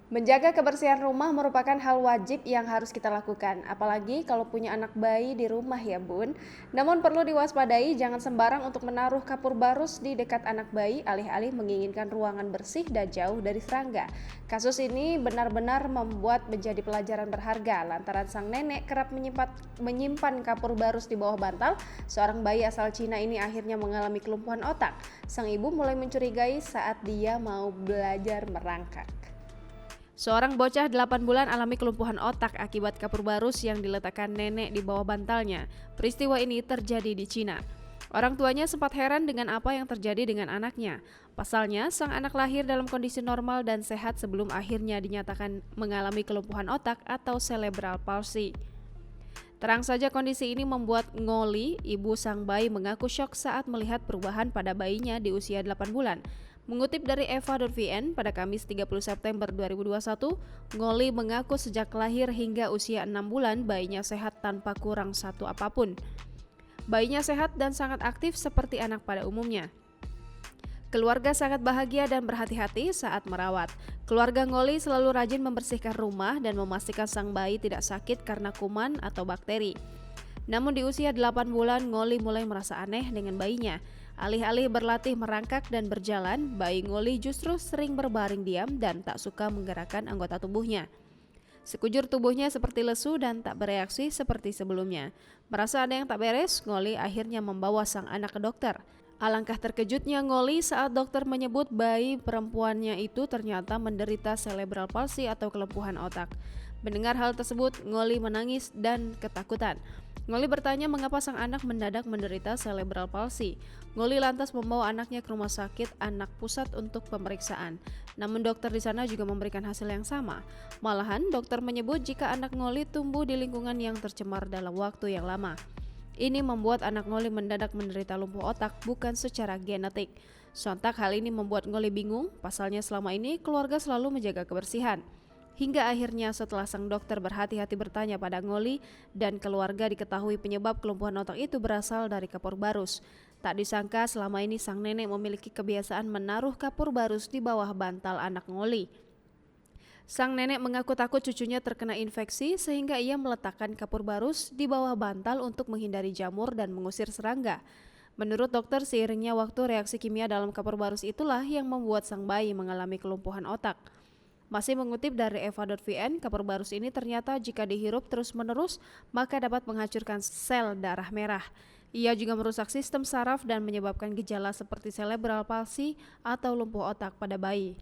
Menjaga kebersihan rumah merupakan hal wajib yang harus kita lakukan, apalagi kalau punya anak bayi di rumah ya bun. Namun perlu diwaspadai jangan sembarang untuk menaruh kapur barus di dekat anak bayi alih-alih menginginkan ruangan bersih dan jauh dari serangga. Kasus ini benar-benar membuat menjadi pelajaran berharga lantaran sang nenek kerap menyimpan kapur barus di bawah bantal. Seorang bayi asal Cina ini akhirnya mengalami kelumpuhan otak. Sang ibu mulai mencurigai saat dia mau belajar merangkak. Seorang bocah 8 bulan alami kelumpuhan otak akibat kapur barus yang diletakkan nenek di bawah bantalnya. Peristiwa ini terjadi di Cina. Orang tuanya sempat heran dengan apa yang terjadi dengan anaknya. Pasalnya, sang anak lahir dalam kondisi normal dan sehat sebelum akhirnya dinyatakan mengalami kelumpuhan otak atau cerebral palsy. Terang saja kondisi ini membuat Ngoli, ibu sang bayi, mengaku syok saat melihat perubahan pada bayinya di usia 8 bulan. Mengutip dari eva.vn pada Kamis 30 September 2021, Ngoli mengaku sejak lahir hingga usia 6 bulan bayinya sehat tanpa kurang satu apapun. Bayinya sehat dan sangat aktif seperti anak pada umumnya. Keluarga sangat bahagia dan berhati-hati saat merawat. Keluarga Ngoli selalu rajin membersihkan rumah dan memastikan sang bayi tidak sakit karena kuman atau bakteri. Namun di usia 8 bulan, Ngoli mulai merasa aneh dengan bayinya. Alih-alih berlatih merangkak dan berjalan, bayi Ngoli justru sering berbaring diam dan tak suka menggerakkan anggota tubuhnya. Sekujur tubuhnya seperti lesu dan tak bereaksi seperti sebelumnya. Merasa ada yang tak beres, Ngoli akhirnya membawa sang anak ke dokter. Alangkah terkejutnya Ngoli saat dokter menyebut bayi perempuannya itu ternyata menderita cerebral palsy atau kelumpuhan otak. Mendengar hal tersebut, Ngoli menangis dan ketakutan. Ngoli bertanya mengapa sang anak mendadak menderita cerebral palsy. Ngoli lantas membawa anaknya ke rumah sakit anak pusat untuk pemeriksaan. Namun dokter di sana juga memberikan hasil yang sama. Malahan dokter menyebut jika anak Ngoli tumbuh di lingkungan yang tercemar dalam waktu yang lama. Ini membuat anak Ngoli mendadak menderita lumpuh otak bukan secara genetik. Sontak hal ini membuat Ngoli bingung, pasalnya selama ini keluarga selalu menjaga kebersihan. Hingga akhirnya setelah sang dokter berhati-hati bertanya pada Ngoli dan keluarga diketahui penyebab kelumpuhan otak itu berasal dari kapur barus. Tak disangka selama ini sang nenek memiliki kebiasaan menaruh kapur barus di bawah bantal anak Ngoli. Sang nenek mengaku takut cucunya terkena infeksi sehingga ia meletakkan kapur barus di bawah bantal untuk menghindari jamur dan mengusir serangga. Menurut dokter, seiringnya waktu reaksi kimia dalam kapur barus itulah yang membuat sang bayi mengalami kelumpuhan otak. Masih mengutip dari eva.vn, kapur barus ini ternyata jika dihirup terus-menerus maka dapat menghancurkan sel darah merah. Ia juga merusak sistem saraf dan menyebabkan gejala seperti cerebral palsy atau lumpuh otak pada bayi.